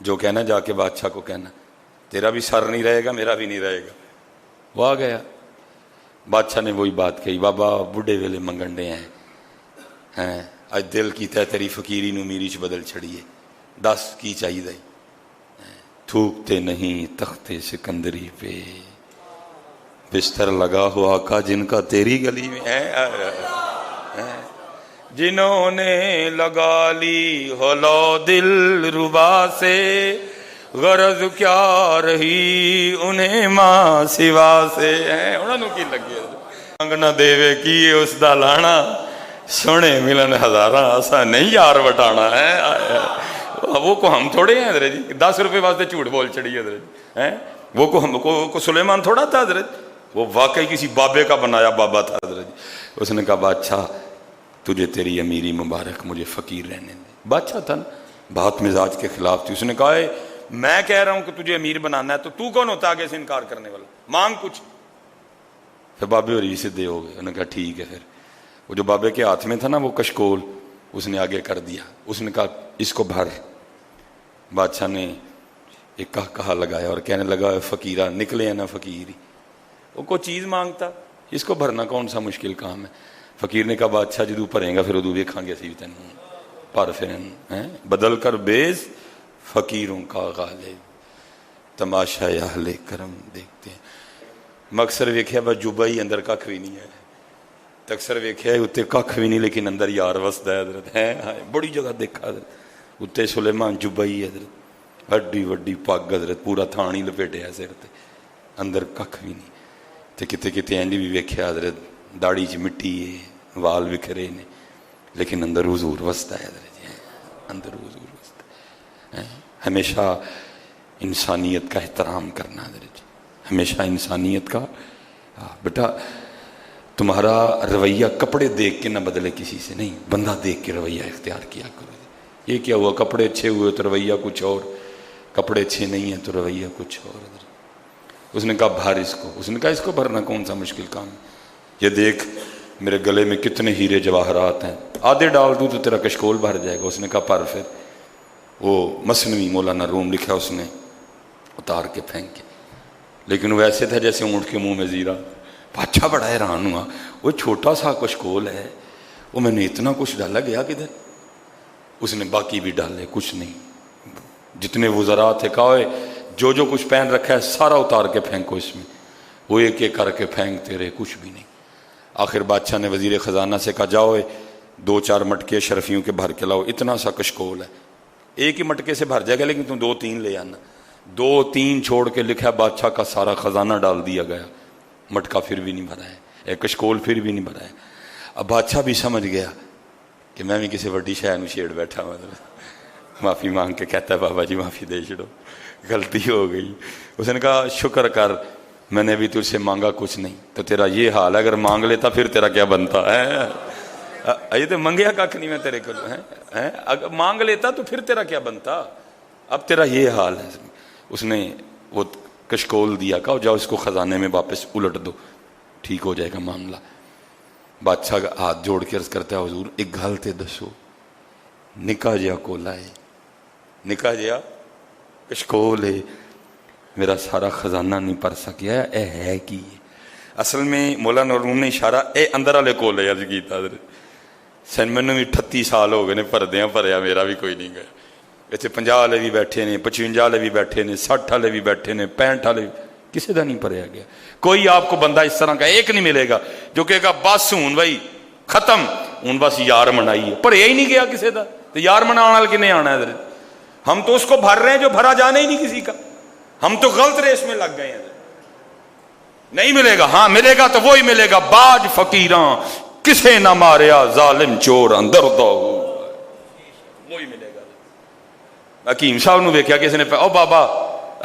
جو کہنا جا کے بادشاہ کو کہنا تیرا بھی سر نہیں رہے گا میرا بھی نہیں رہے گا. وہ آ گیا. بادشاہ نے وہی بات کہی, بابا بڈھے ویلے منگنڈے ہیں اج دل کیتا ہے تیری فقیری نو میری چ بدل چھڑیے, دس کی چاہیے. تھوکتے نہیں تخت سکندری پہ, بستر لگا ہوا آقا جن کا تیری گلی میں ہے, جنہوں نے لگا لی ہولو دل ربا سے, غرض کیا رہی انہیں ماں سوا سے. انہوں نے کی لگے منگنا دیوے کی اس دا لانا, سونے ملن ہزاراں اسا نہیں یار وٹانا ہے. وہ کو ہم تھوڑے ہیں حضرت جی, 10 روپے واسطے جھوٹ بول چڑی حضرت ہیں. وہ کو ہم کو سلیمان تھوڑا تھا حضرت, وہ واقعی کسی بابے کا بنایا بابا تھا حضرت جی. اس نے کہا بادشاہ تجھے تیری امیری مبارک, مجھے فقیر رہنے دے. بادشاہ تھا نا, بات مزاج کے خلاف تھی. اس نے کہا میں کہہ رہا ہوں کہ تجھے امیر بنانا ہے تو کون ہوتا آگے سے انکار کرنے والا, مانگ کچھ. پھر بابے اور یہ سدھے ہو گئے. انہوں نے کہا ٹھیک ہے. پھر وہ جو بابے کے ہاتھ میں تھا نا وہ کشکول, اس نے آگے کر دیا. اس نے کہا اس کو بھر. بادشاہ نے ایک کہا لگایا اور کہنے لگا فقیرہ نکلے ہیں نا فقیر ہی, وہ کوئی چیز مانگتا, اس کو بھرنا کون سا مشکل کام ہے. فقیر نے کہا بادشاہ جدو بھریں گا پھر ادو ویکھاں گے اسی تینوں پر پھر بدل کر بیز فقیروں کا غالب, تماشا اہل کرم دیکھتے ہیں. مکسر ویکھیا بس جوبا ہی اندر ککھ بھی نہیں ہے, تکسر ویکھیا اتنے ککھ بھی نہیں لیکن اندر یار وسدا ہے حضرت ہے. بڑی جگہ دیکھا حضرت اتنے سلیمان جوبا ہی حضرت, وڈی وڈی پگ حضرت, پورا تھان ہی لپیٹیا سر تے, اندر ککھ بھی نہیں. تے کتے کتے انج بھی ویکھیا حضرت داڑھی چ مٹی ہے, وال وکھرے نے, لیکن اندر حضور وسدا ہے حضرت جی, اندر حضور وسدا ہے. ہمیشہ انسانیت کا احترام کرنا حضرت جی, ہمیشہ انسانیت کا. بیٹا تمہارا رویہ کپڑے دیکھ کے نہ بدلے کسی سے نہیں, بندہ دیکھ کے رویہ اختیار کیا کرو. یہ کیا ہوا, کپڑے اچھے ہوئے تو رویہ کچھ اور, کپڑے اچھے نہیں ہیں تو رویہ کچھ اور. اس نے کہا بھر اس کو. اس نے کہا اس کو بھرنا کون سا مشکل کام ہے, یہ دیکھ میرے گلے میں کتنے ہیرے جواہرات ہیں, آدھے ڈال دوں تو تیرا کشکول بھر جائے گا. اس نے کہا پر. پھر وہ مثنوی مولانا روم لکھا اس نے اتار کے پھینک کے, لیکن وہ ایسے تھا جیسے اونٹ کے منہ میں زیرہ. بادشاہ بڑا حیران ہوا, وہ چھوٹا سا کشکول ہے, وہ میں نے اتنا کچھ ڈالا, گیا کدھر. اس نے باقی بھی ڈالے, کچھ نہیں. جتنے وزراء تھے کہا جو کچھ پہن رکھا ہے سارا اتار کے پھینکو اس میں. وہ ایک ایک کر کے پھینکتے رہے, کچھ بھی نہیں. آخر بادشاہ نے وزیر خزانہ سے کہا جاؤ 2-4 مٹکے شرفیوں کے بھر کے لاؤ, اتنا سا کشکول ہے, ایک ہی مٹکے سے بھر جائے گا لیکن تم 2-3 لے آنا. 2-3 چھوڑ کے لکھا بادشاہ کا سارا خزانہ ڈال دیا گیا, مٹکا پھر بھی نہیں بھرا ہے, ایک کشکول پھر بھی نہیں بھرا ہے. اب بادشاہ بھی سمجھ گیا کہ میں بھی کسی وڈی شہر میں چھیڑ بیٹھا ہوں. معافی مانگ کے کہتا ہے بابا جی معافی دے چھڑو, غلطی ہو گئی. اس نے کہا شکر کر, میں نے ابھی تجھ سے مانگا کچھ نہیں, تو تیرا یہ حال ہے, اگر مانگ لیتا پھر تیرا کیا بنتا ہے. یہ تو منگیا کھ نہیں میں تیرے کو, اگر مانگ لیتا تو پھر تیرا کیا بنتا, اب تیرا یہ حال ہے. اس نے وہ کشکول دیا, کہا جاؤ اس کو خزانے میں واپس الٹ دو, ٹھیک ہو جائے گا معاملہ. بادشاہ کا ہاتھ جوڑ کے عرض کرتا ہے حضور ایک گل تے دسو, نکا جیا کولا ہے, نکا جیا کشکول ہے, میرا سارا خزانہ نہیں پڑھ سکیا, اے ہے کی. اصل میں مولانا روم نے اشارہ اے اندر والے کولے عرض کیتا حضرت. سن مینوں بھی 38 سال ہو گئے نے پردیاں بھریا, میرا بھی کوئی نہیں گیا. اتنے 50 والے بھی بیٹھے نے, 55 والے بھی بیٹھے نے, 60 والے بھی بیٹھے نے, 65 والے, کسی کا نہیں بھریا گیا. کوئی آپ کو بندہ اس طرح کا ایک نہیں ملے گا جو کہے گا بس ہوں بھائی ختم, ہوں بس یار منائی ہے. بھریا ہی نہیں گیا کسی کا, تو یار منانے والے کنے آنا ہے حضرت. ہم تو اس کو بھر رہے ہیں جو بھرا جانا ہی نہیں کسی کا, ہم تو غلط ریس میں لگ گئے ہیں. نہیں ملے گا, ہاں ملے گا تو وہی ملے گا, باج فقیراں کسے نہ ماریا, ظالم چور اندر دو, وہی ملے گا. حکیم صاحب نو ویکھیا کسی نے, او بابا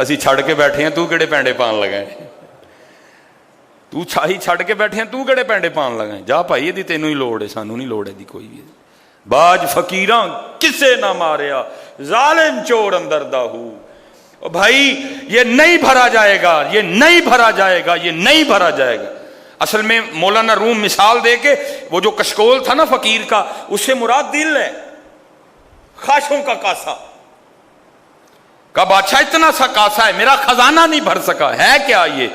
اسی چھڑ کے بیٹھے ہیں, تو کیڑے پینڈے پان لگے, تو چھاہی چھڑ کے بیٹھے ہیں, تو کیڑے پینڈے پان لگے, جا بھائی یہ تینوں ہی لوڑ ہے, سانو نہیں لوڑ ہے دی کوئی بھی. باج فقیراں کسے نہ ماریا, ظالم چور اندر داہو. بھائی یہ نہیں بھرا جائے گا, یہ نہیں بھرا جائے گا, یہ نہیں بھرا جائے گا. اصل میں مولانا روم مثال دے کے, وہ جو کشکول تھا نا فقیر کا, اس سے مراد دل ہے, خواہشوں کا کاسا. کہا بادشاہ اتنا سا کاسا ہے میرا خزانہ نہیں بھر سکا، ہے کیا یہ؟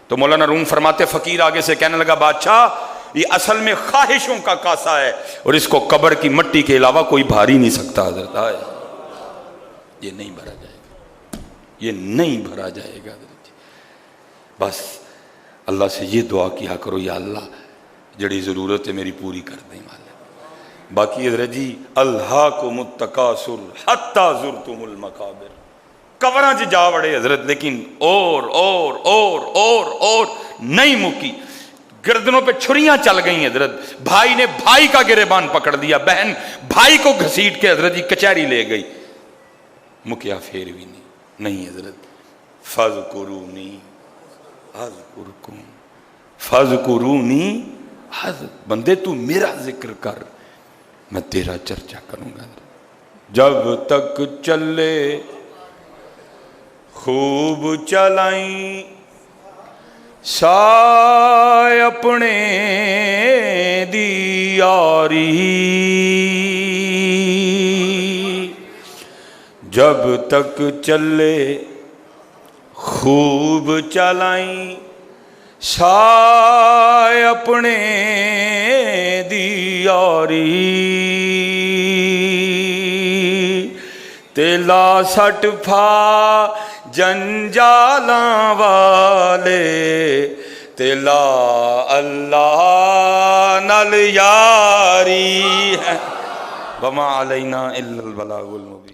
تو مولانا روم فرماتے فقیر آگے سے کہنے لگا بادشاہ یہ اصل میں خواہشوں کا کاسا ہے اور اس کو قبر کی مٹی کے علاوہ کوئی بھار ہی نہیں سکتا حضرت، یہ نہیں بھرا جائے گا، یہ نہیں بھرا جائے گا حضرت۔ بس اللہ سے یہ دعا کیا کرو یا اللہ جڑی ضرورت ہے میری پوری کر دیں مالا۔ باقی حضرت جی الہاکم التکاثر حتی زرتم المقابر، قبراں چ جا وڑے حضرت، لیکن اور نہیں مکی، گردنوں پہ چھریاں چل گئیں حضرت، بھائی نے بھائی کا گریبان پکڑ دیا، بہن بھائی کو گھسیٹ کے حضرت جی کچہری لے گئی، مکیا پھر بھی نہیں حضرت۔ فاذکرونی اذکرکم فاذکرونی بندے تو میرا ذکر کر میں تیرا چرچا کروں گا۔ جب تک چلے خوب چلائیں سائے اپنے دی یاری، جب تک چلے خوب چلائیں سائے اپنے دی یاری، تیلا سٹ پھا جنجالاں والے، تیلا اللہ نال یاری ہے، وما علینا الا البلاغ المبین۔